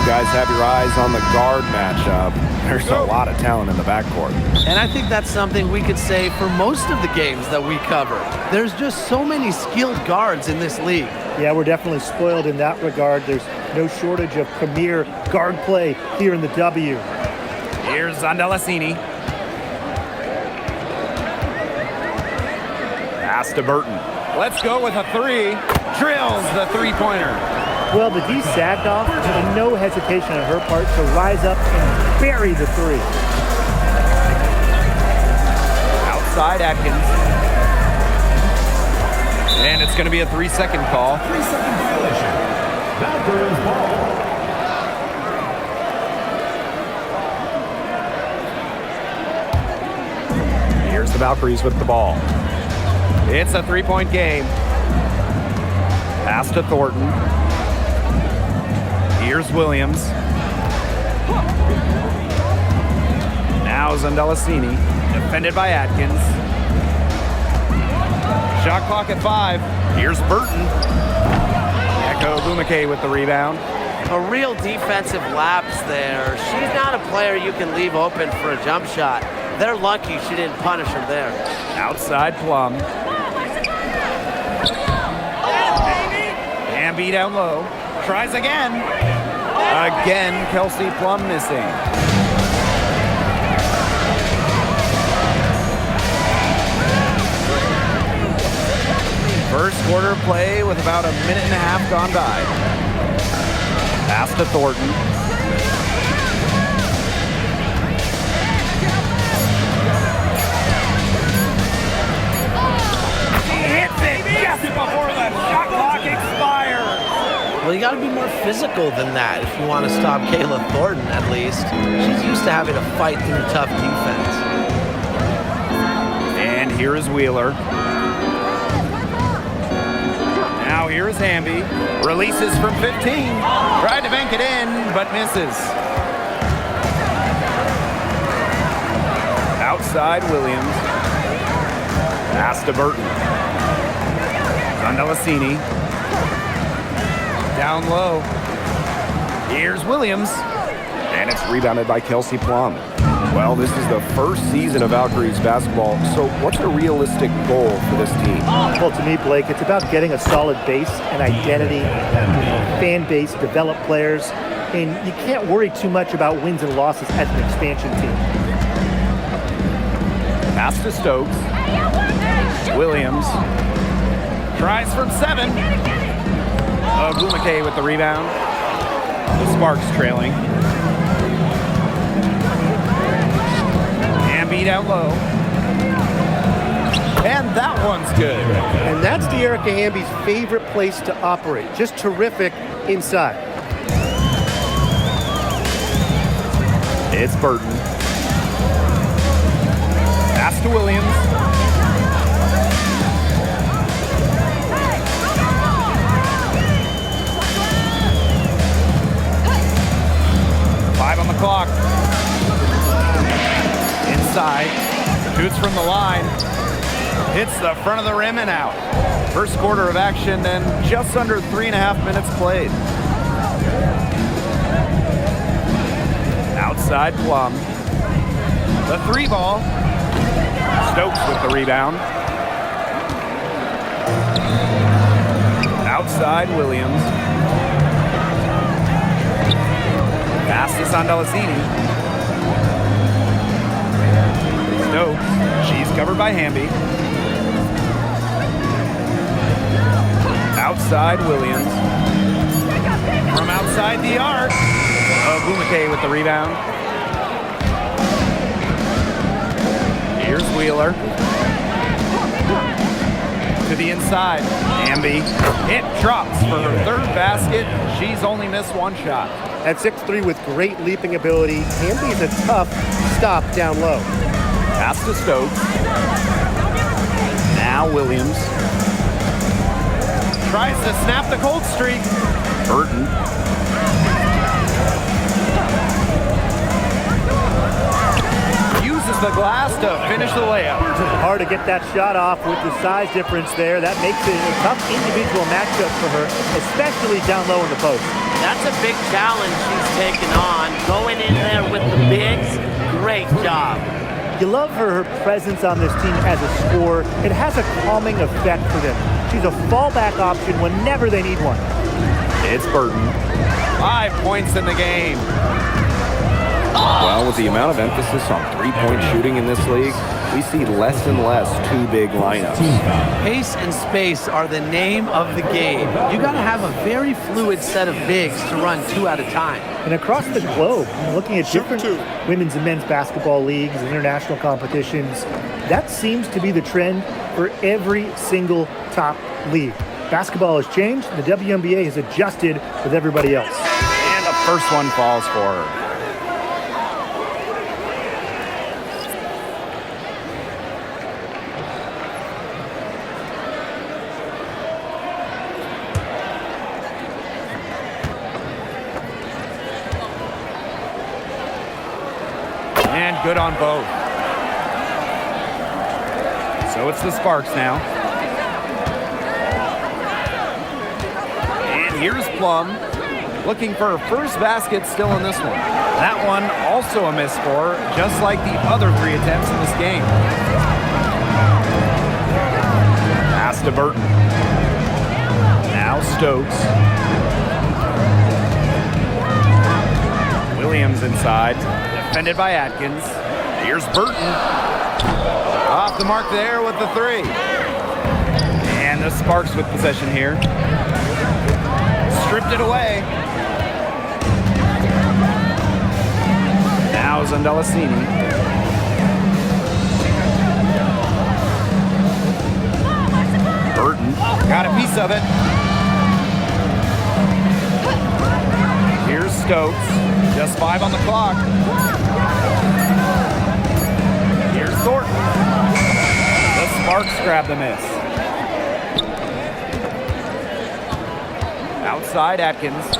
guys have your eyes on the guard matchup. There's a lot of talent in the backcourt. And I think that's something we could say for most of the games that we cover. There's just so many skilled guards in this league. Yeah, we're definitely spoiled in that regard. There's no shortage of premier guard play here in the W. Here's Zondelasini. Pass to Burton. Let's go with a three. Drills the three-pointer. Well, the D sagged off, and no hesitation on her part to rise up and bury the three. Outside Atkins. And it's going to be a 3-second call. 3-second violation. Valkyries ball. Here's the Valkyries with the ball. It's a three-point game. Pass to Thornton. Here's Williams. Now Zondelasini, defended by Atkins. Shot clock at 5. Here's Burton. Echo Bumake with the rebound. A real defensive lapse there. She's not a player you can leave open for a jump shot. They're lucky she didn't punish him there. Outside Plum. Amby down low. Tries again. Again, Kelsey Plum missing. First quarter play with about a minute and a half gone by. Pass to Thornton. He hits it just before the shot clock expires. Well, you got to be more physical than that if you want to stop Kayla Thornton, at least. She's used to having to fight through tough defense. And here is Wheeler. Now here is Hamby. Releases from 15. Tried to bank it in, but misses. Outside Williams. Pass to Burton. Zondelasini. Down low. Here's Williams. And it's rebounded by Kelsey Plum. Well, this is the first season of Valkyries basketball, so what's a realistic goal for this team? Well, to me, Blake, it's about getting a solid base, an identity, fan base, develop players, and you can't worry too much about wins and losses as an expansion team. Pass to Stokes. Williams tries from 7. Bumake with the rebound. The Sparks trailing. Amby down low. And that one's good. And that's De'Erica Hamby's favorite place to operate. Just terrific inside. It's Burton. Pass to Williams. On the clock. Inside. Shoots from the line. Hits the front of the rim and out. First quarter of action and just under 3.5 minutes played. Outside Plum. The 3 ball. Stokes with the rebound. Outside Williams. Pass to Zondelasini. Stokes. She's covered by Hamby. Outside Williams. From outside the arc. Bumake with the rebound. Here's Wheeler. To the inside. Hamby. It drops for her 3rd basket. She's only missed 1 shot. At 6'3" with great leaping ability, Hamby's a tough stop down low. Pass to Stokes. Now Williams. Tries to snap the cold streak. Burton. Uses the the glass to finish the layup. Hard to get that shot off with the size difference there. That makes it a tough individual matchup for her, especially down low in the post. That's a big challenge she's taken on. Going in there with the bigs, great job. You love her presence on this team as a scorer. It has a calming effect for them. She's a fallback option whenever they need one. It's Burton. 5 points in the game. Well, with the amount of emphasis on three-point shooting in this league, we see less and less two big lineups. Pace and space are the name of the game. You got to have a very fluid set of bigs to run 2 at a time. And across the globe, looking at different women's and men's basketball leagues and international competitions, that seems to be the trend for every single top league. Basketball has changed. The WNBA has adjusted with everybody else. And the first one falls for her. And good on both. So it's the Sparks now. And here's Plum looking for her first basket still in this one. That one also a miss for her, just like the other 3 attempts in this game. Pass to Burton. Now Stokes. Williams inside. Defended by Atkins. Here's Burton. Off the mark there with the 3. And the Sparks with possession here. Stripped it away. Now Zandalasini. Burton got a piece of it. Here's Stokes. Just 5 on the clock. Here's Thornton. The Sparks grab the miss. Outside Atkins.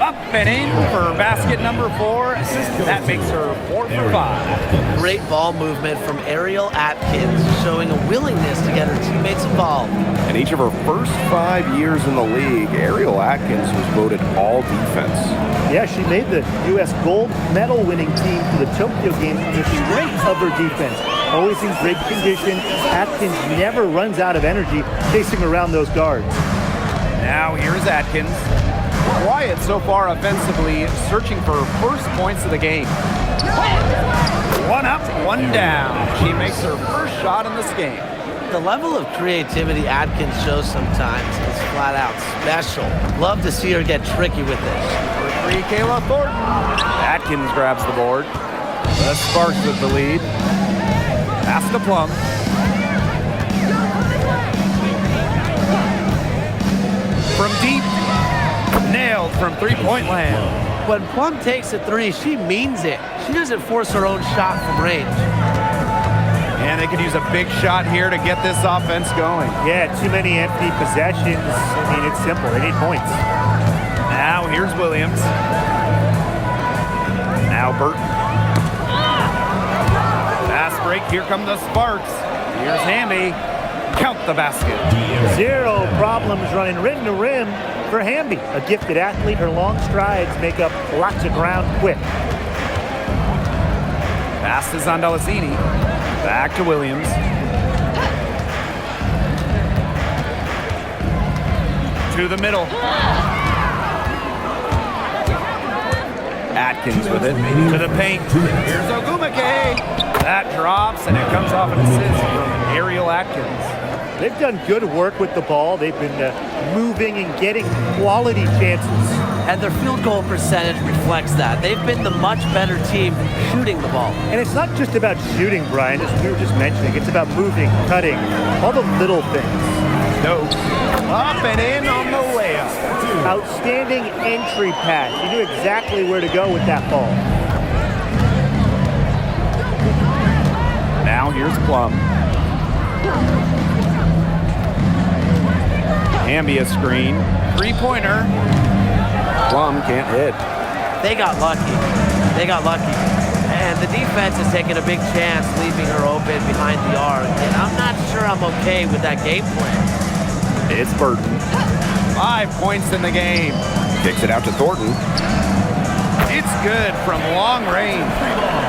Up and in for basket number 4. That makes her 4 for 5. Great ball movement from Ariel Atkins, showing a willingness to get her teammates involved. In each of her first 5 years in the league, Ariel Atkins was voted all defense. Yeah, she made the U.S. gold medal winning team for the Tokyo Games on the strength of her defense. Always in great condition. Atkins never runs out of energy chasing around those guards. Now here's Atkins. Quiet so far offensively, searching for her first points of the game. 1 up, 1 down. She makes her first shot in this game. The level of creativity Atkins shows sometimes is flat out special. Love to see her get tricky with it. For 3, Kayla Thornton. Atkins grabs the board. The Sparks with the lead. Pass to Plum. From deep. Nailed from 3-point land. When Plum takes a 3, she means it. She doesn't force her own shot from range. And they could use a big shot here to get this offense going. Yeah, too many empty possessions. I mean, it's simple. They need points. Now here's Williams. Now Burton. Fast break. Here come the Sparks. Here's Hamby. Count the basket. 0 problems running rim to rim for Hamby. A gifted athlete. Her long strides make up lots of ground quick. Pass to Zandalasini. Back to Williams. To the middle. Atkins with it. To the paint. Here's Ogumake. That drops, and it comes off an assist from Ariel Atkins. They've done good work with the ball. They've been moving and getting quality chances. And their field goal percentage reflects that. They've been the much better team shooting the ball. And it's not just about shooting, Brian, as we were just mentioning. It's about moving, cutting, all the little things. Stokes. Up and in on the layup. Outstanding entry pass. You knew exactly where to go with that ball. Now here's Plum. Hamby a screen. 3-pointer. Plum can't hit. They got lucky. They got lucky. And the defense is taking a big chance, leaving her open behind the arc. And I'm not sure I'm okay with that game plan. It's Burton. 5 points in the game. Kicks it out to Thornton. It's good from long range.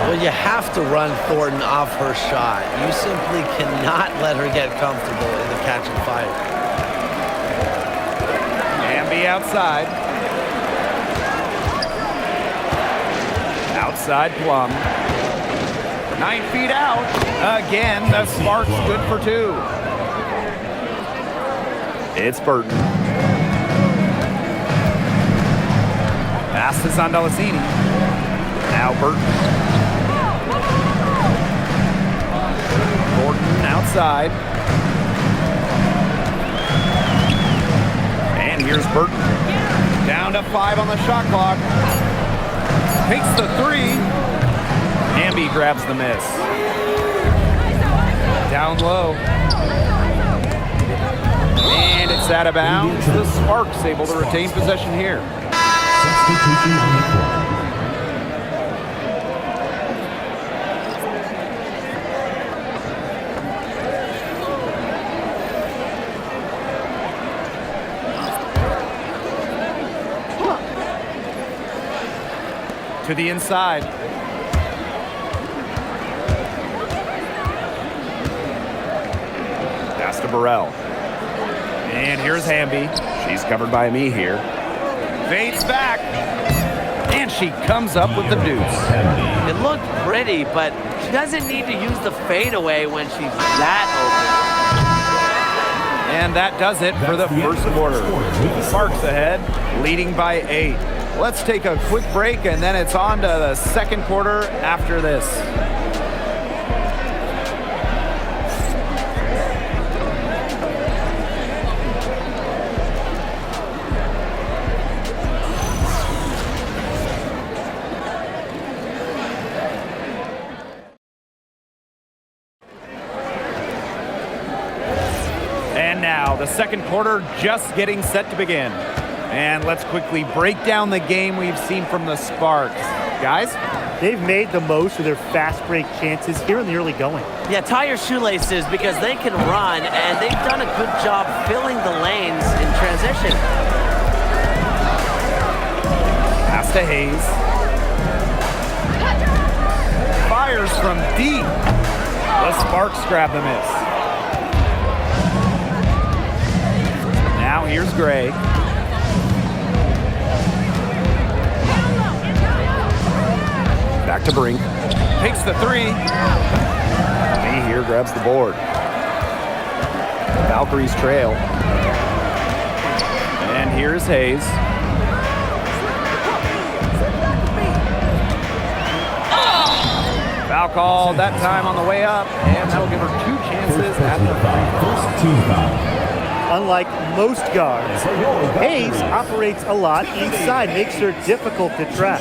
Well, you have to run Thornton off her shot. You simply cannot let her get comfortable in the catch and fire. Amby outside. Outside Plum. 9 feet out. Again, the spark's good for 2. It's Burton. Pass is on Delasini. Now Burton. Gordon outside. And here's Burton. Down to 5 on the shot clock. Takes the 3. Amby grabs the miss. Down low. And it's out of bounds. The Sparks able to retain possession here. Substitution on the court. To the inside. Pass to Burrell. And here's Hamby. She's covered by me here. Fades back. And she comes up with the deuce. It looked pretty, but she doesn't need to use the fadeaway when she's that And that does it for the first quarter. Sparks ahead, leading by 8. Let's take a quick break, and then it's on to the second quarter after this. And now, the second quarter just getting set to begin. And let's quickly break down the game we've seen from the Sparks. Guys? They've made the most of their fast break chances here in the early going. Yeah, tie your shoelaces because they can run, and they've done a good job filling the lanes in transition. Pass to Hayes. Fires from deep. The Sparks grab the miss. Now here's Gray. Back to Brink. Takes the 3. Me here grabs the board. Valkyries trail. And here's Hayes. Foul called that time on the way up, and that'll give her 2 chances at the First team foul. Unlike most guards, Hayes operates a lot inside, makes her difficult to track.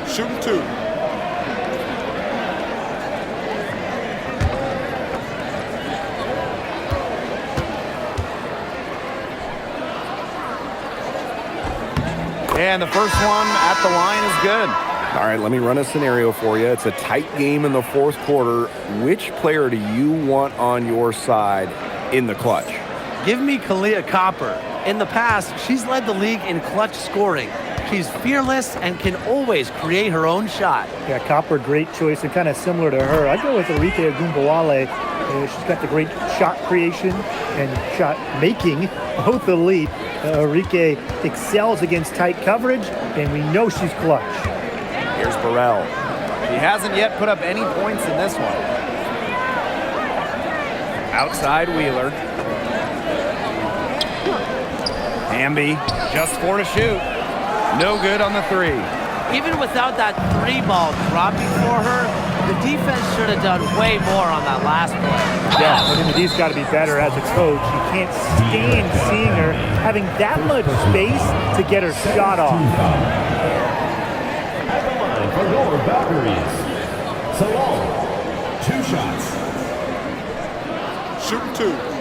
Shooting 2. And the first one at the line is good. All right, let me run a scenario for you. It's a tight game in the fourth quarter. Which player do you want on your side in the clutch? Give me Kalia Copper. In the past, she's led the league in clutch scoring. She's fearless and can always create her own shot. Yeah, Copper, great choice and kind of similar to her. I'd go with Enrique Agumbawale. She's got the great shot creation and shot making, both elite. Enrique excels against tight coverage, and we know she's clutch. Here's Burrell. He hasn't yet put up any points in this one. Outside Wheeler. Hamby, just 4 to shoot. No good on the 3. Even without that 3 ball dropping for her, the defense should have done way more on that last play. Yeah, I mean, Medivh's got to be better as a coach. You can't stand seeing her having that much space to get her shot off. At the line for your Valkyries. Salon, 2 shots. Shooting 2.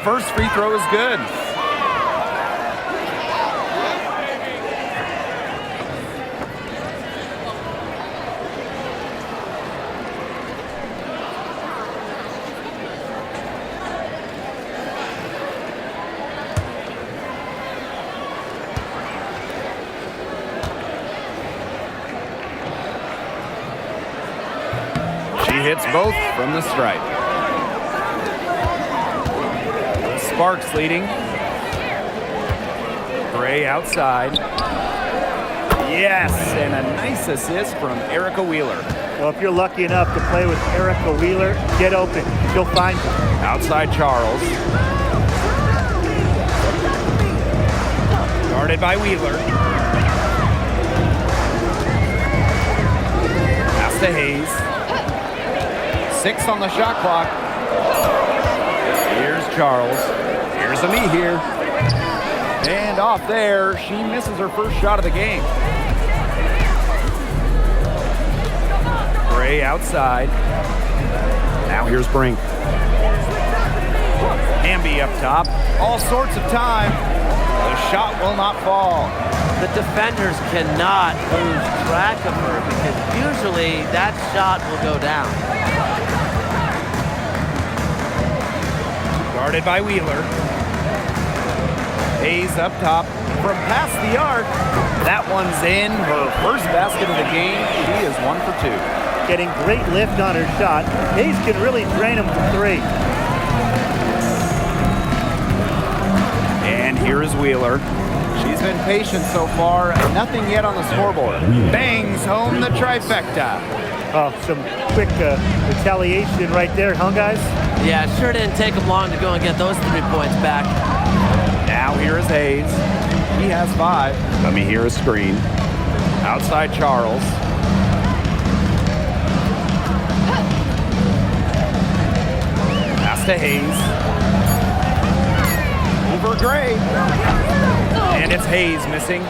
first free throw is good. She hits both from the stripe. Sparks leading. Gray outside. Yes, and a nice assist from Erica Wheeler. Well, if you're lucky enough to play with Erica Wheeler, get open. She'll find you. Outside Charles. Guarded by Wheeler. Pass to Hayes. 6 on the shot clock. Here's Charles. Here's a me here. And off there, she misses her first shot of the game. Gray outside. Now here's Brink. Hamby up top. All sorts of time. The shot will not fall. The defenders cannot lose track of her because usually that shot will go down. Guarded by Wheeler. Hayes up top from past the arc. That one's in. Her first basket of the game. She is 1 for 2. Getting great lift on her shot. Hayes can really drain him from 3. And here is Wheeler. She's been patient so far. Nothing yet on the scoreboard. Bangs home the trifecta. Oh, some quick retaliation right there, huh, guys? Yeah, sure didn't take him long to go and get those 3 points back. Now here is Hayes. He has 5. Let me hear a screen. Outside Charles. Pass to Hayes. Over Gray. And it's Hayes missing.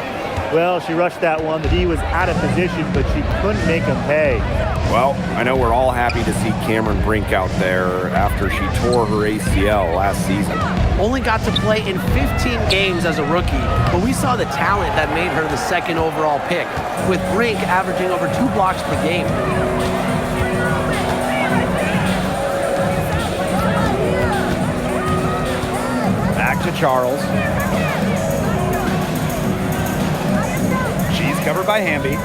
Well, she rushed that one. The D was out of position, but she couldn't make him pay. Well, I know we're all happy to see Cameron Brink out there after she tore her ACL last season. Only got to play in 15 games as a rookie, but we saw the talent that made her the 2nd overall pick, with Brink averaging over 2 blocks per game. Back to Charles. She's covered by Hamby.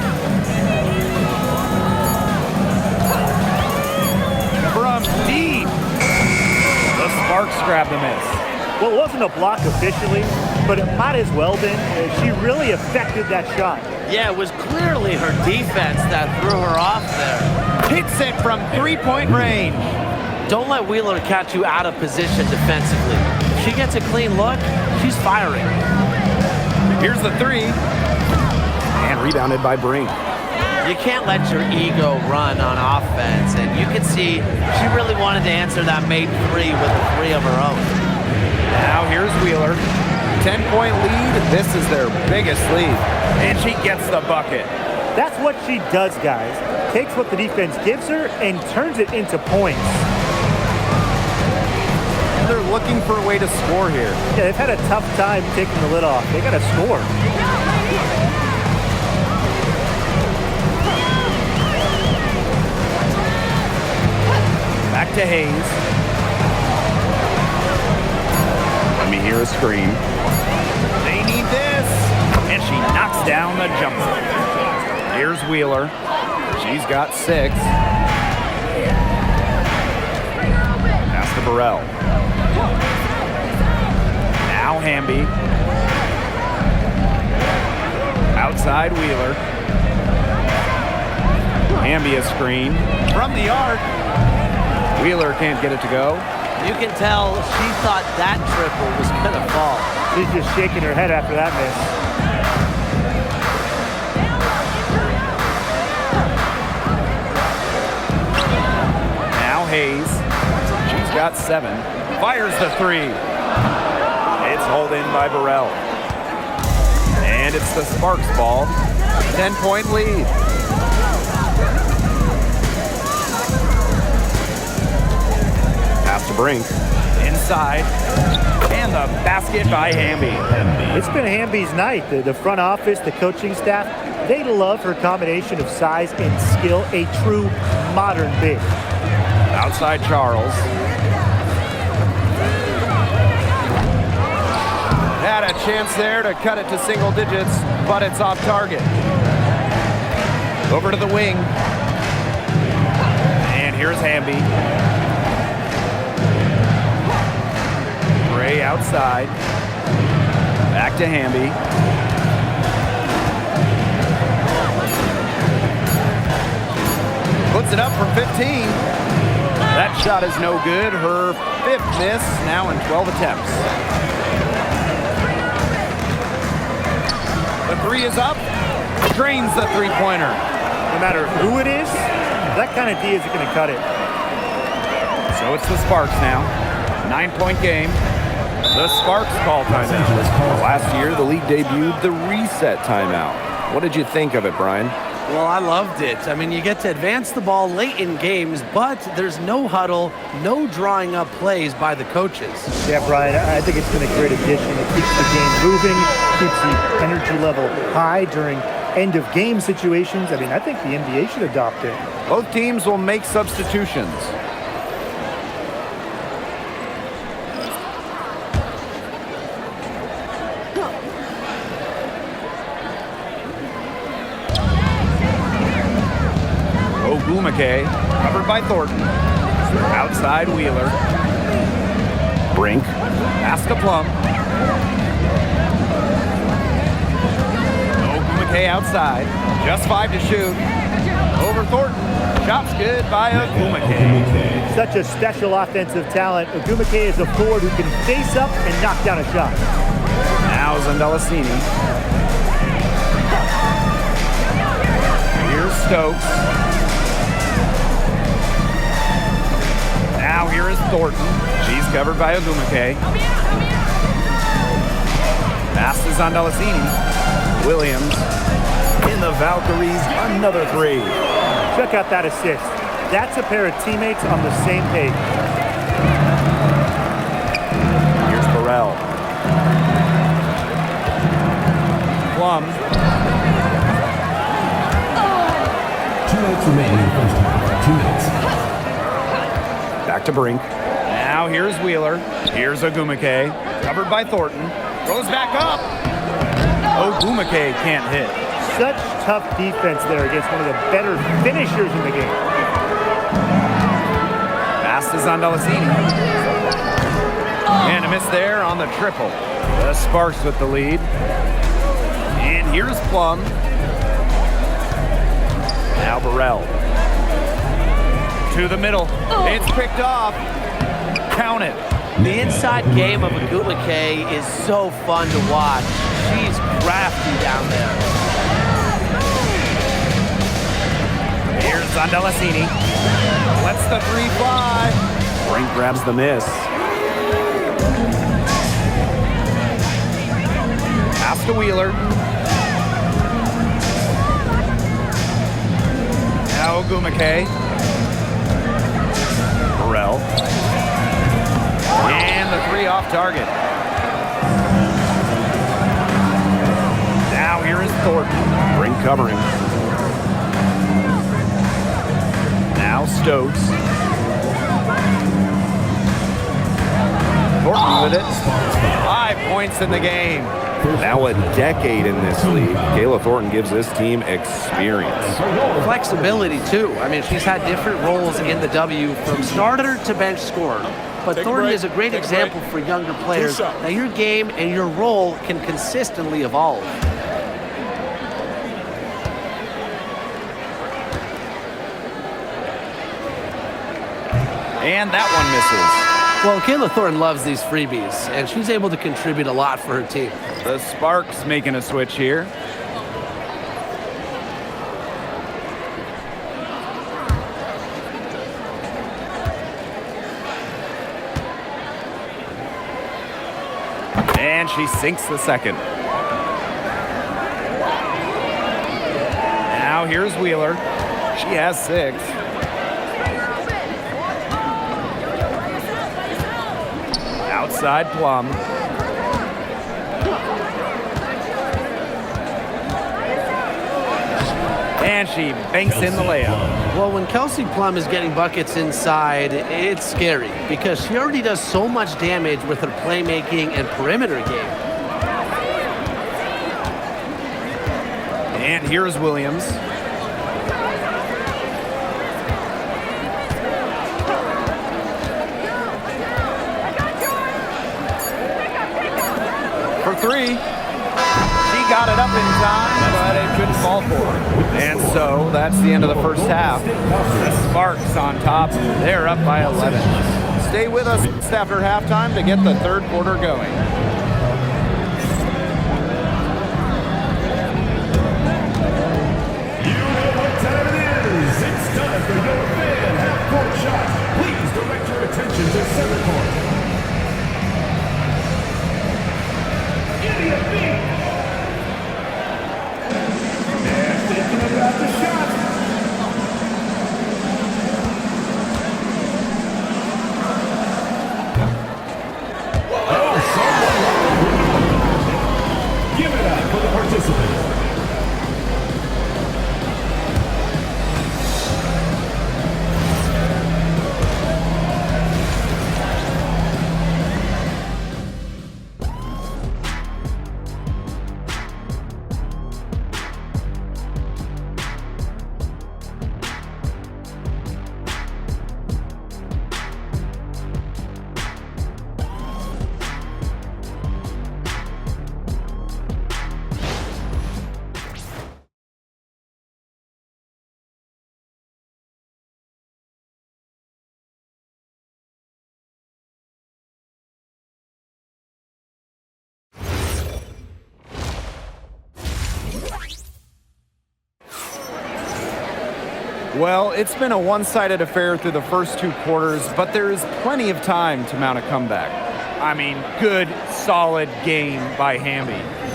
From deep. The Sparks grab the miss. Well, it wasn't a block officially, but it might as well been. She really affected that shot. Yeah, it was clearly her defense that threw her off there. Hits it from 3-point range. Don't let Wheeler catch you out of position defensively. If she gets a clean look, she's firing. Here's the 3. And rebounded by Brink. You can't let your ego run on offense, and you can see she really wanted to answer that made 3 with a 3 of her own. Now here's Wheeler. 10-point lead. This is their biggest lead. And she gets the bucket. That's what she does, guys. Takes what the defense gives her and turns it into points. They're looking for a way to score here. Yeah, they've had a tough time taking the lid off. They got to score. Back to Hayes. Let me hear a screen. They need this. And she knocks down the jumper. Here's Wheeler. She's got 6. Pass to Burrell. Now Hamby. Outside Wheeler. Hamby a screen. From the arc. Wheeler can't get it to go. You can tell she thought that triple was going to fall. She's just shaking her head after that miss. Now Hayes. She's got 7. Fires the 3. It's hauled in by Burrell. And it's the Sparks ball. 10-point lead. Pass to Brink. Inside. the basket by Hamby. It's been Hamby's night. The front office, the coaching staff, they love her combination of size and skill, a true modern big. Outside Charles. Had a chance there to cut it to single digits, but it's off target. Over to the wing. And here's Hamby. Gray outside. Back to Hamby. Puts it up from 15. That shot is no good. Her 5th miss, now in 12 attempts. The 3 is up. Drains the three-pointer. No matter who it is, that kind of D isn't going to cut it. So it's the Sparks now. 9-point game. The Sparks call timeout. Last year, the league debuted the reset timeout. What did you think of it, Brian? Well, I loved it. I mean, you get to advance the ball late in games, but there's no huddle, no drawing up plays by the coaches. Yeah, Brian, I think it's been a great addition. It keeps the game moving, keeps the energy level high during end-of-game situations. I mean, I think the NBA should adopt it. Both teams will make substitutions. Ogumake, covered by Thornton. Outside Wheeler. Brink. Pass to Plum. Ogumake outside. Just 5 to shoot. Over Thornton. Shot's good by Ogumake. Such a special offensive talent. Ogumake is a forward who can face up and knock down a shot. Now Zandalasini. Here's Stokes. Now here is Thornton. She's covered by Ogumake. Pass to Zandalasini. Williams. In the Valkyries, another 3. Check out that assist. That's a pair of teammates on the same page. Here's Burrell. Plum. 2 minutes remaining in the first half. 2 minutes. Back to Brink. Now here's Wheeler. Here's Ogumake. Covered by Thornton. Throws back up. Ogumake can't hit. Such tough defense there against one of the better finishers in the game. Pass to Zandalasini. And a miss there on the triple. The Sparks with the lead. And here's Plum. Now Burrell. To the middle. It's picked off. Count it. The inside game of Ogumake is so fun to watch. She's crafty down there. Here's Zandalasini. Lets the 3 fly. Brink grabs the miss. Pass to Wheeler. Now Ogumake. Burrell. And the 3 off target. Now here is Thornton. Brink covering. Now Stokes. Thornton with it. 5 points in the game. Now a decade in this league. Kayla Thornton gives this team experience. Flexibility, too. I mean, she's had different roles in the W from starter to bench scorer. But Thornton is a great example for younger players. Now, your game and your role can consistently evolve. And that one misses. Well, Kayla Thornton loves these freebies, and she's able to contribute a lot for her team. The Sparks making a switch here. And she sinks the second. Now here's Wheeler. She has 6. Outside Plum. And she banks in the layup. Well, when Kelsey Plum is getting buckets inside, it's scary because she already does so much damage with her playmaking and perimeter game. And here's Williams. For three. She got it up in time, but it couldn't fall for her. And so that's the end of the first half. The Sparks on top. They're up by 11. Stay with us after halftime to get the third quarter going. You know what time it is. It's time for your fan half-court shot. Please direct your attention to center court. Give me a beat. They're thinking about the shot. Oh, someone. Give it up for the participants. Well, it's been a one-sided affair through the first two quarters, but there is plenty of time to mount a comeback. I mean, good, solid game by Hamby.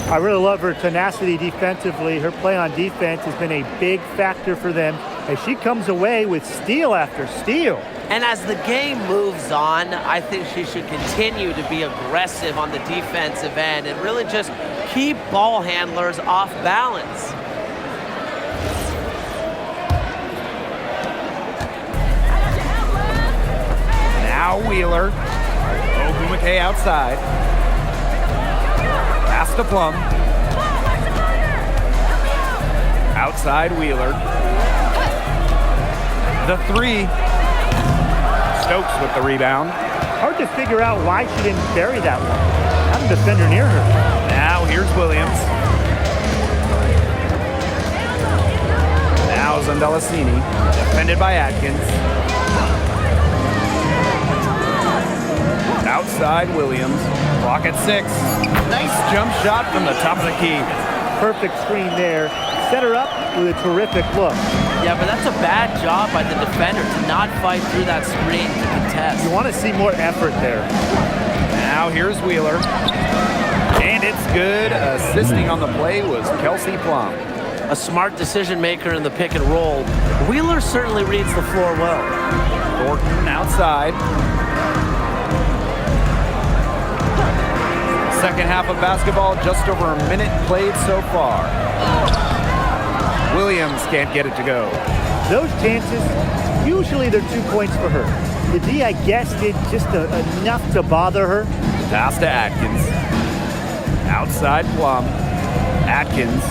I really love her tenacity defensively. Her play on defense has been a big factor for them as she comes away with steal after steal. And as the game moves on, I think she should continue to be aggressive on the defensive end and really just keep ball handlers off balance. Now Wheeler. Ogumake outside. Pass to Plum. Outside Wheeler. The three. Stokes with the rebound. Hard to figure out why she didn't bury that one. Not a defender near her. Now here's Williams. Now Zondalicini. Defended by Atkins. Outside Williams. Clock at 6. Nice jump shot from the top of the key. Perfect screen there. Set her up with a terrific look. Yeah, but that's a bad job by the defender to not fight through that screen to contest. You want to see more effort there. Now here's Wheeler. And it's good. Assisting on the play was Kelsey Plum. A smart decision maker in the pick and roll. Wheeler certainly reads the floor well. Thornton outside. Second half of basketball, just over a minute played so far. Williams can't get it to go. Those chances, usually they're 2 points for her. The D, I guess, did just enough to bother her. Pass to Atkins. Outside Plum. Atkins.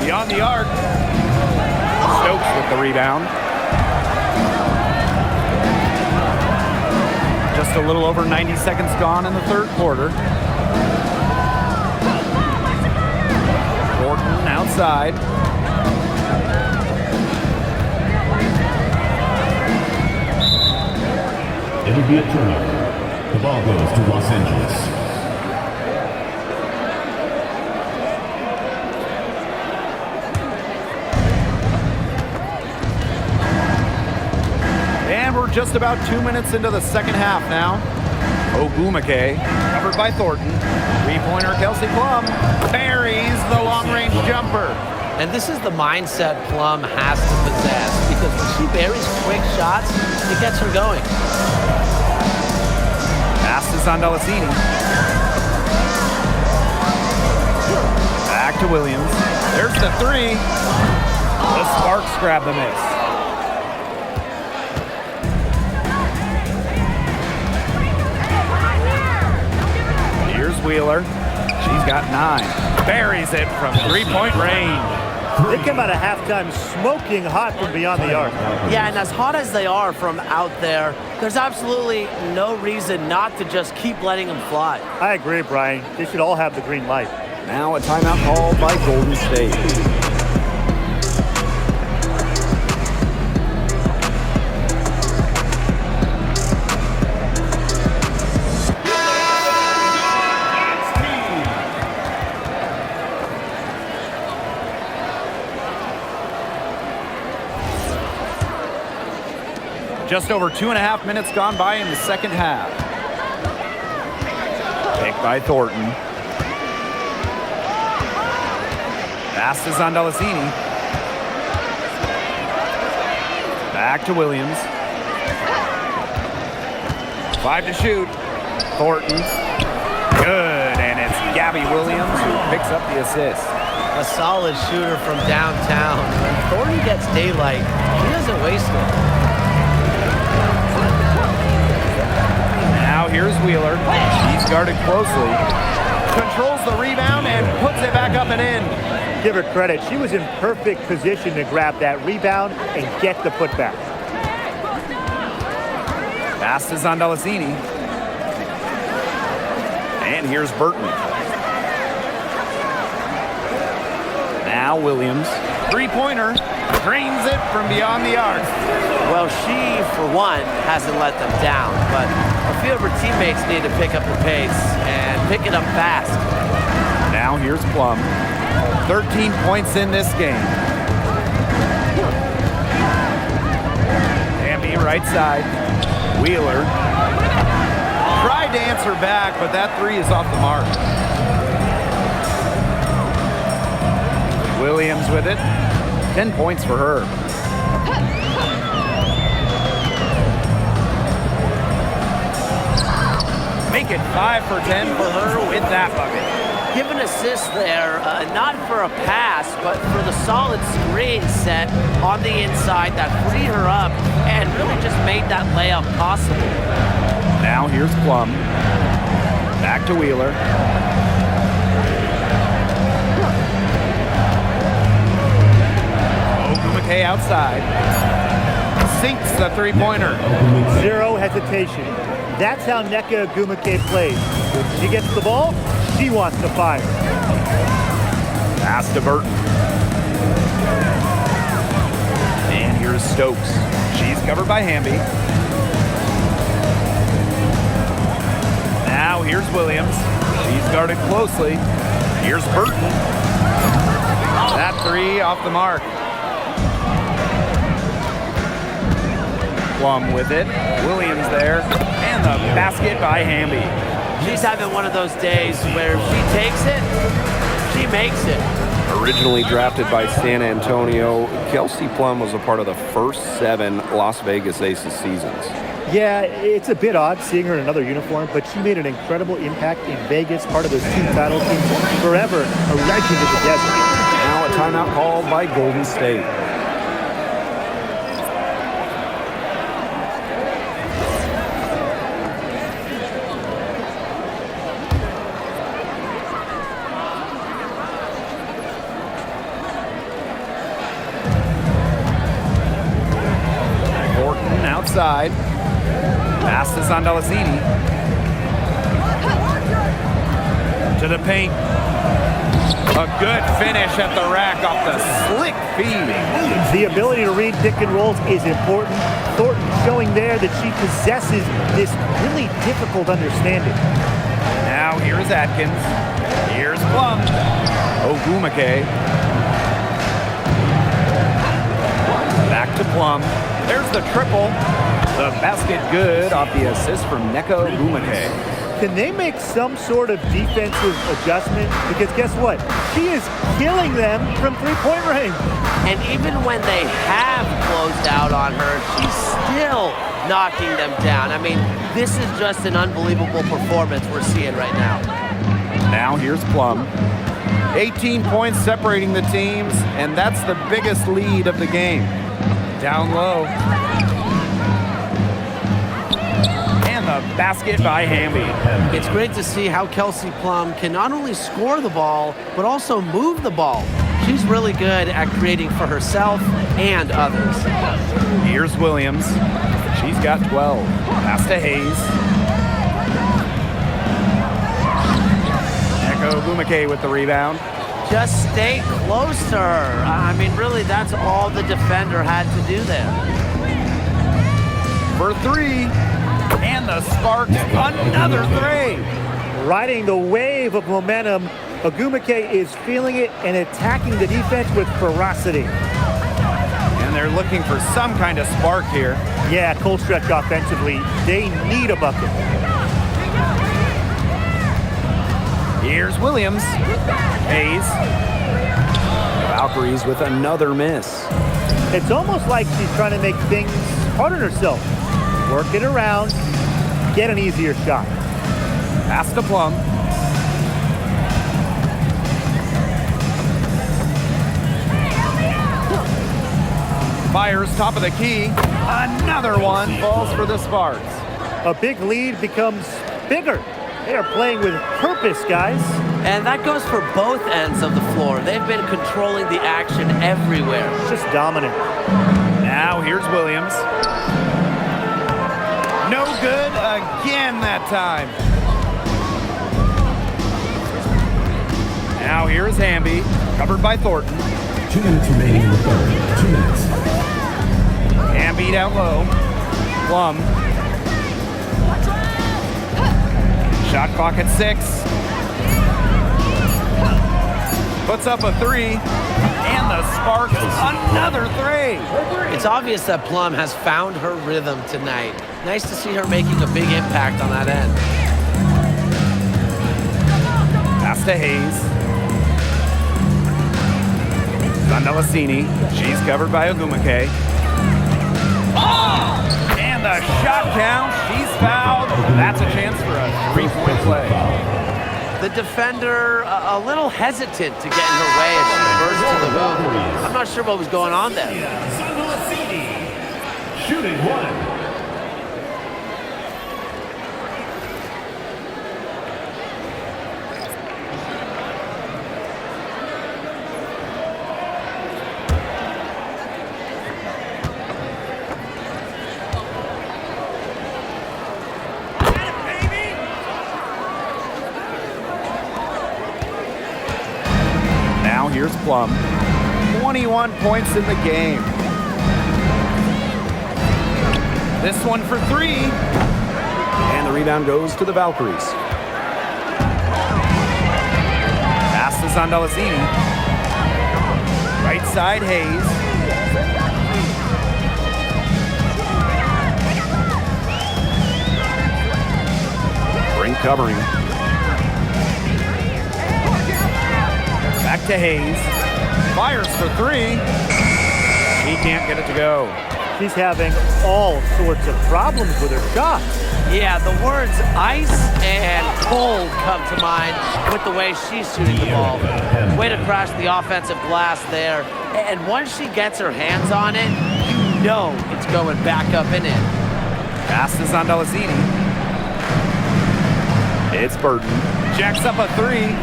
Beyond the arc. Stokes with the rebound. Just a little over 90 seconds gone in the third quarter. Gordon outside. It'll be a turnover. The ball goes to Los Angeles. And we're just about 2 minutes into the second half now. Ogumake, covered by Thornton. Three-pointer Kelsey Plum buries the long-range jumper. And this is the mindset Plum has to possess because when she buries quick shots, it gets her going. Pass to Zondalicini. Back to Williams. There's the three. The Sparks grab the miss. Here's Wheeler. She's got 9. Buries it from three-point range. They come out of halftime smoking hot from beyond the arc. Yeah, and as hot as they are from out there, there's absolutely no reason not to just keep letting them fly. I agree, Brian. They should all have the green light. Now a timeout called by Golden State. Just over 2.5 minutes gone by in the second half. Pick by Thornton. Pass to Zondalesini. Back to Williams. 5 to shoot. Thornton. Good, and it's Gabby Williams who picks up the assist. A solid shooter from downtown. When Thornton gets daylight, he doesn't waste it. Now here's Wheeler. She's guarded closely. Controls the rebound and puts it back up and in. Give her credit. She was in perfect position to grab that rebound and get the putback. Pass to Zondalesini. And here's Burton. Now Williams. Three-pointer. Drains it from beyond the arc. Well, she, for one, hasn't let them down, but a few of her teammates need to pick up the pace and pick it up fast. Now here's Plum. 13 points in this game. Hamby right side. Wheeler. Tried to answer back, but that three is off the mark. Williams with it. 10 points for her. Make it 5 for 10 for her with that bucket. Give an assist there, not for a pass, but for the solid screen set on the inside that freed her up and really just made that layup possible. Now here's Plum. Back to Wheeler. Ogumake outside. Sinks the three-pointer. Zero hesitation. That's how Nneka Ogumake plays. When she gets the ball, she wants to fire. Pass to Burton. And here's Stokes. She's covered by Hamby. Now here's Williams. She's guarded closely. Here's Burton. That three off the mark. Plum with it. Williams there. And the basket by Hamby. She's having one of those days where if she takes it, she makes it. Originally drafted by San Antonio, Kelsey Plum was a part of the first 7 Las Vegas Aces seasons. Yeah, it's a bit odd seeing her in another uniform, but she made an incredible impact in Vegas, part of those 2 title teams. Forever a legend of the desert. Now a timeout called by Golden State. Outside. Pass to Zondalesini. To the paint. A good finish at the rack off the slick feed. The ability to read pick and rolls is important. Thornton showing there that she possesses this really difficult understanding. Now here's Atkins. Here's Plum. Ogumake. Back to Plum. There's the triple. The basket good off the assist from Nneka Ogumake. Can they make some sort of defensive adjustment? Because guess what? She is killing them from three-point range. And even when they have closed out on her, she's still knocking them down. I mean, this is just an unbelievable performance we're seeing right now. Now here's Plum. 18 points separating the teams, and that's the biggest lead of the game. Down low. And the basket by Hamby. It's great to see how Kelsey Plum can not only score the ball, but also move the ball. She's really good at creating for herself and others. Here's Williams. She's got 12. Pass to Hayes. Echo Bumake with the rebound. Just stay closer. I mean, really, that's all the defender had to do there. For three. And the Sparks, another three. Riding the wave of momentum, Ogumake is feeling it and attacking the defense with ferocity. And they're looking for some kind of spark here. Yeah, cold stretch offensively. They need a bucket. Here's Williams. Hayes. Valkyries with another miss. It's almost like she's trying to make things hard on herself. Work it around, get an easier shot. Pass to Plum. Fires top of the key. Another one falls for the Sparks. A big lead becomes bigger. They are playing with purpose, guys. And that goes for both ends of the floor. They've been controlling the action everywhere. Just dominant. Now here's Williams. No good again that time. Now here's Hamby, covered by Thornton. 2 minutes remaining in the third. 2 minutes. Hamby down low. Plum. Shot clock at 6. Puts up a 3. And the Sparks, another 3. It's obvious that Plum has found her rhythm tonight. Nice to see her making a big impact on that end. Pass to Hayes. Zandalasini. She's covered by Ogumake. And the shot count. She's fouled. That's a chance for a 3-point play. The defender a little hesitant to get in her way as she burst to the hoop. I'm not sure what was going on there. Shooting 1. Here's Plum. 21 points in the game. This one for 3. And the rebound goes to the Valkyries. Pass to Zandalasini. Right side, Hayes. Ring covering. Back to Hayes. Fires for 3. He can't get it to go. She's having all sorts of problems with her shots. Yeah, the words ice and cold come to mind with the way she's shooting the ball. Way to crash the offensive glass there. And once she gets her hands on it, you know it's going back up and in. Pass to Zandalasini. It's Burton. Jacks up a 3.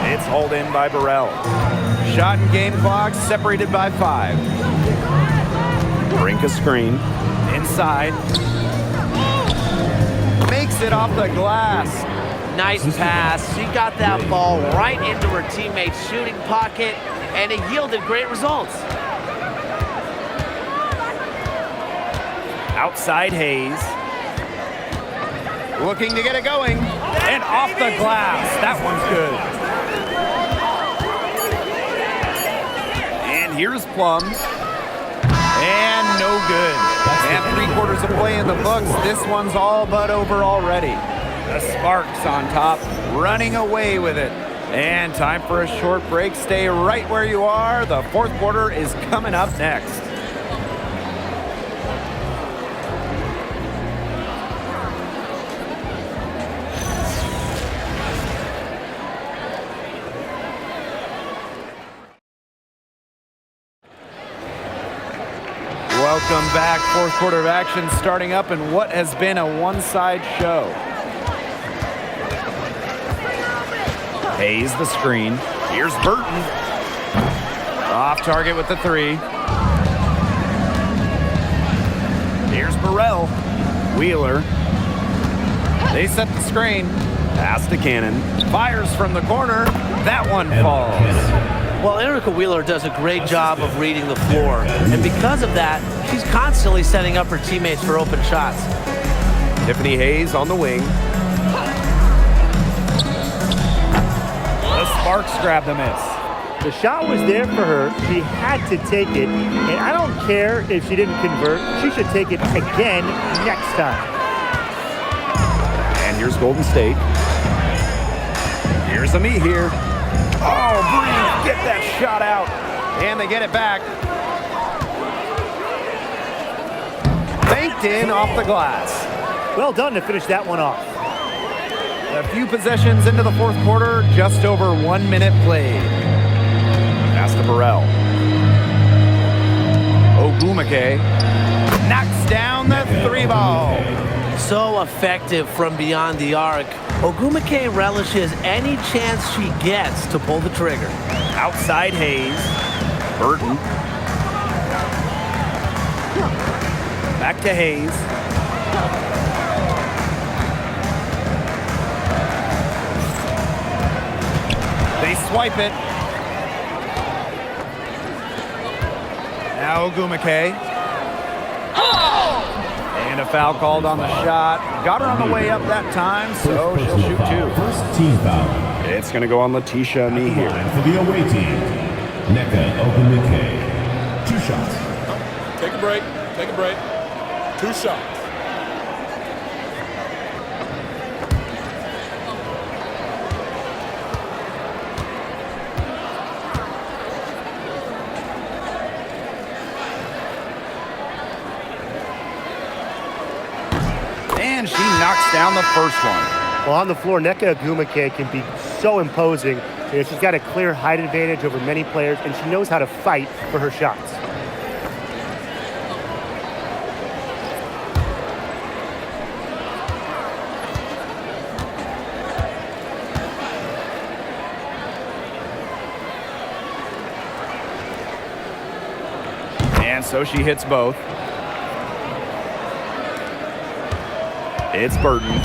It's hauled in by Burrell. Shot and game clock separated by 5. Brink a screen. Inside. Makes it off the glass. Nice pass. She got that ball right into her teammate's shooting pocket, and it yielded great results. Outside Hayes. Looking to get it going. And off the glass. That one's good. Here's Plum. And no good. And 3/4 of play in the books. This one's all but over already. The Sparks on top, running away with it. And time for a short break. Stay right where you are. The 4th quarter is coming up next. Welcome back. Fourth quarter of action starting up in what has been a one-side show. Hayes the screen. Here's Burton. Off target with the three. Here's Burrell. Wheeler. They set the screen. Pass to Cannon. Fires from the corner. That one falls. Well, Erica Wheeler does a great job of reading the floor. And because of that, she's constantly setting up her teammates for open shots. Tiffany Hayes on the wing. The Sparks grab the miss. The shot was there for her. She had to take it. And I don't care if she didn't convert. She should take it again next time. And here's Golden State. Here's a me here. Oh, Bree, get that shot out. And they get it back. Banked in off the glass. Well done to finish that one off. A few possessions into the fourth quarter, just over 1 minute played. Pass to Burrell. Ogumake knocks down the three ball. So effective from beyond the arc. Ogumake relishes any chance she gets to pull the trigger. Outside Hayes. Burton. Back to Hayes. They swipe it. Now Ogumake. And a foul called on the shot. Got her on the way up that time, so she'll shoot two. First team foul. It's going to go on Letitia Me here. And for the away team, Nneka Ogumake. 2 shots. Take a break. Take a break. 2 shots. And she knocks down the first one. Well, on the floor, Nneka Ogumake can be so imposing. She's got a clear height advantage over many players, and she knows how to fight for her shots. And so she hits both. It's Burton.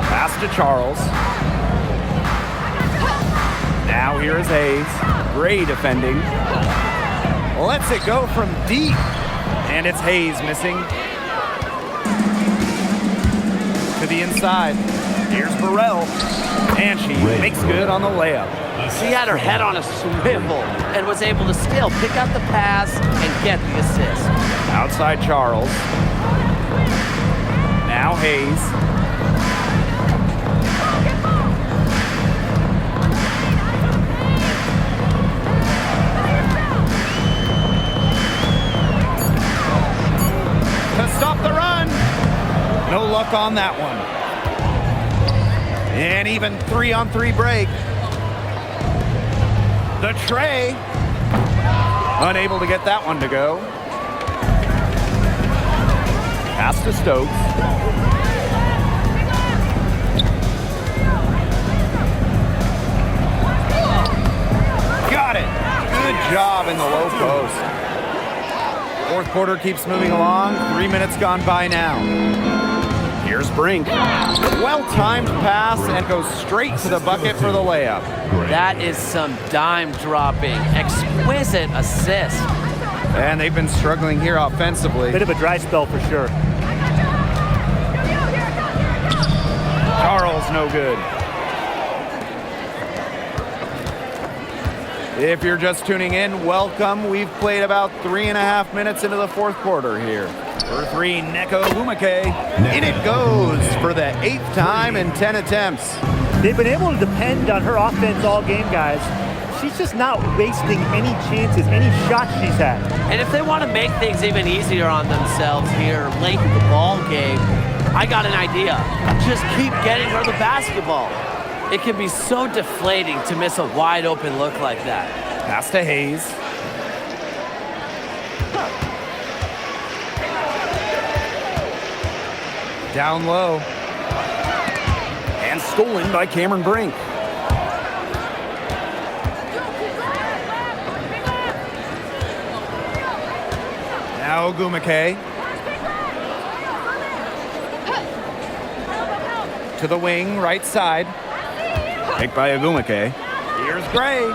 Pass to Charles. Now here is Hayes. Great defending. Lets it go from deep. And it's Hayes missing. To the inside. Here's Burrell. And she makes good on the layup. She had her head on a swivel and was able to still pick up the pass and get the assist. Outside Charles. Now Hayes. To stop the run. No luck on that one. And even 3-on-3 break. The tray. Unable to get that one to go. Pass to Stokes. Got it. Good job in the low post. Fourth quarter keeps moving along. 3 minutes gone by now. Here's Brink. Well-timed pass and goes straight to the bucket for the layup. That is some dime dropping. Exquisite assist. And they've been struggling here offensively. Bit of a dry spell for sure. Charles, no good. If you're just tuning in, welcome. We've played about 3.5 minutes into the fourth quarter here. For three, Nneka Ogumake. In it goes for the 8th time in 10 attempts. They've been able to depend on her offense all game, guys. She's just not wasting any chances, any shots she's had. And if they want to make things even easier on themselves here late in the ball game, I got an idea. Just keep getting her the basketball. It can be so deflating to miss a wide open look like that. Pass to Hayes. Down low. And stolen by Cameron Brink. Now Ogumake. To the wing, right side. Picked by Ogumake. Here's Gray.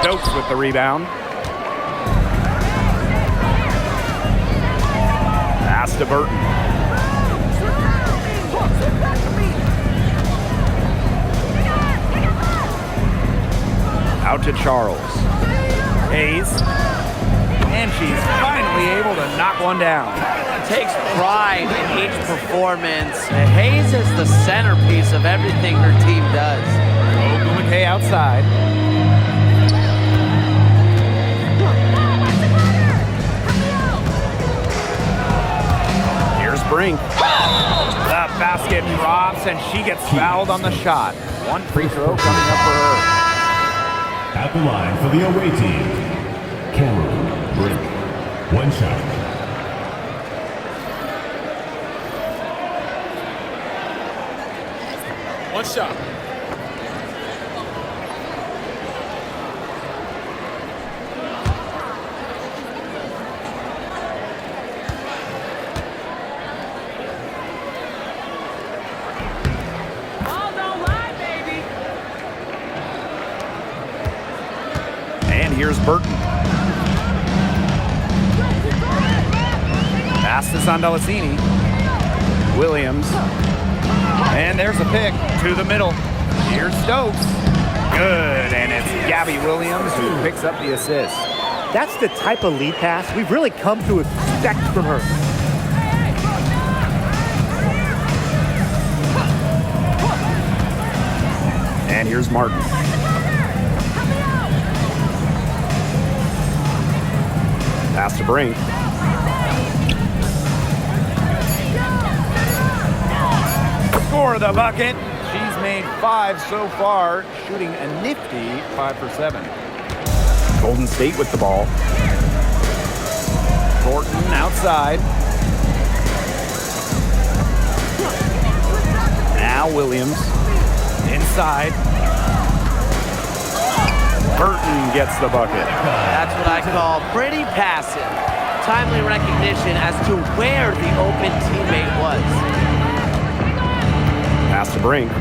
Stokes with the rebound. Pass to Burton. Out to Charles. Hayes. And she's finally able to knock one down. Takes pride in each performance. Hayes is the centerpiece of everything her team does. Ogumake outside. Here's Brink. The basket drops and she gets fouled on the shot. One free throw coming up for her. At the line for the away team, Cameron Brink. One shot. One shot. And here's Burton. Pass this on Delasini. Williams. And there's a pick to the middle. Here's Stokes. Good, and it's Gabby Williams who picks up the assist. That's the type of lead pass we've really come to expect from her. And here's Martin. Pass to Brink. For the bucket. She's made 5 so far, shooting a nifty 5 for 7. Golden State with the ball. Thornton outside. Now Williams. Inside. Burton gets the bucket. That's what I call pretty passive. Timely recognition as to where the open teammate was. Pass to Brink.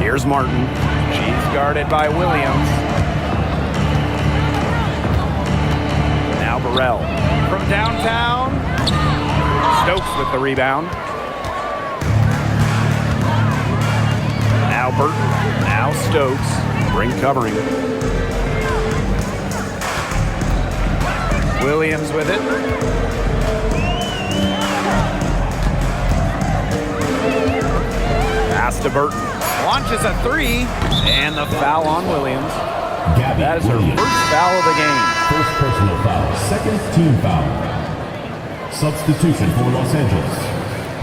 Here's Martin. She's guarded by Williams. Now Burrell. From downtown. Stokes with the rebound. Now Burton. Now Stokes. Brink covering. Williams with it. Pass to Burton. Launches a 3. And the foul on Williams. Gabby That is her Williams. first foul of the game. First personal foul. Second team foul. Substitution for Los Angeles.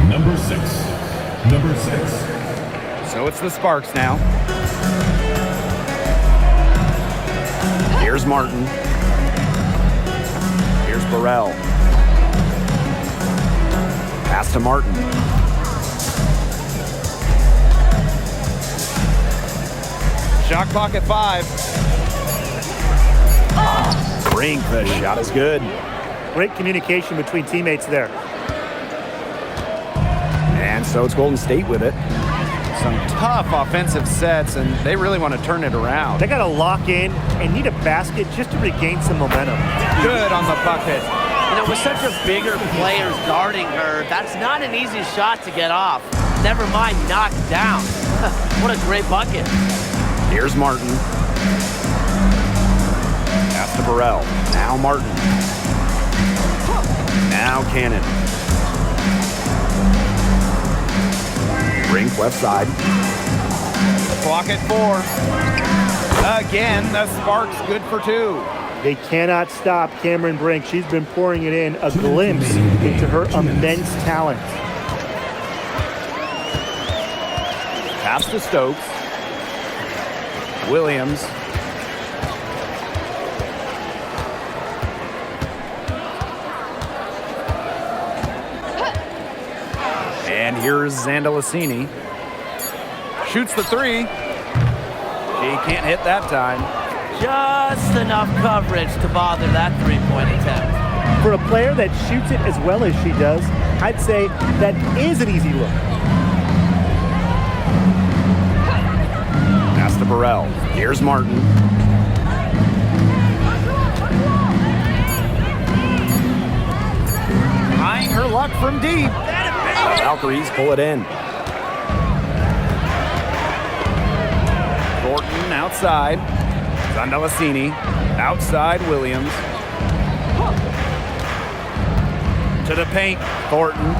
Number 6. Number 6. So it's the Sparks now. Here's Martin. Here's Burrell. Pass to Martin. Shot clock at 5. Brink, the shot is good. Great communication between teammates there. And so it's Golden State with it. Some tough offensive sets, and they really want to turn it around. They got to lock in and need a basket just to regain some momentum. Good on the bucket. You know, with such a bigger players guarding her, that's not an easy shot to get off. Never mind knocked down. What a great bucket. Here's Martin. Pass to Burrell. Now Martin. Now Cannon. Brink left side. Clock at 4. Again, the Sparks good for 2. They cannot stop Cameron Brink. She's been pouring it in, a glimpse into her immense talent. Pass to Stokes. Williams. And here's Zandalicini. Shoots the three. She can't hit that time. Just enough coverage to bother that three-point attempt. For a player that shoots it as well as she does, I'd say that is an easy look. Pass to Burrell. Here's Martin. Trying her luck from deep. Valkyries pull it in. Thornton outside. Zandalicini. Outside Williams. To the paint. Thornton.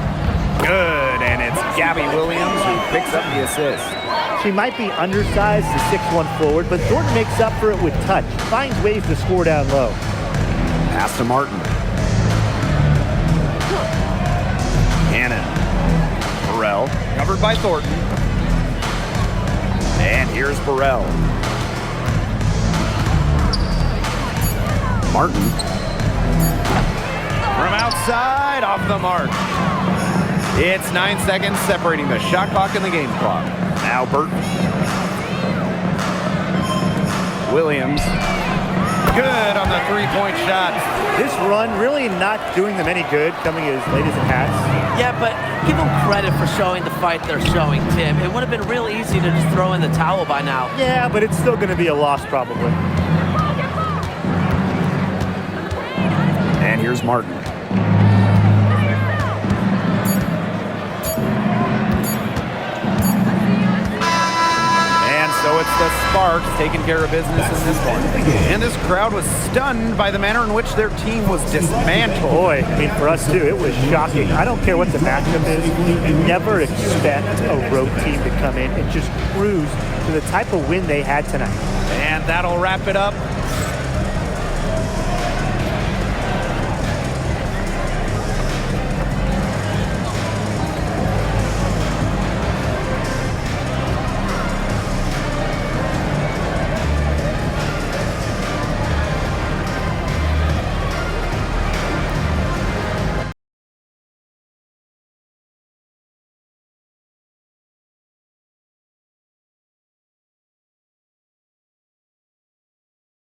Good. And it's Gabby Williams who picks up the assist. She might be undersized as a 6'1" forward, but Thornton makes up for it with touch. Finds ways to score down low. Pass to Martin. Cannon. Burrell. Covered by Thornton. And here's Burrell. Martin. From outside, off the mark. It's 9 seconds separating the shot clock and the game clock. Now Burton. Williams. Good on the three-point shot. This run really not doing them any good, coming as late as it has. Yeah, but give them credit for showing the fight they're showing, Tim. It would have been real easy to just throw in the towel by now. Yeah, but it's still going to be a loss probably. And here's Martin. And so it's the Sparks taking care of business in this one. And this crowd was stunned by the manner in which their team was dismantled. Boy, I mean, for us too, it was shocking. I don't care what the matchup is. You never expect a road team to come in and just cruise to the type of win they had tonight. And that'll wrap it up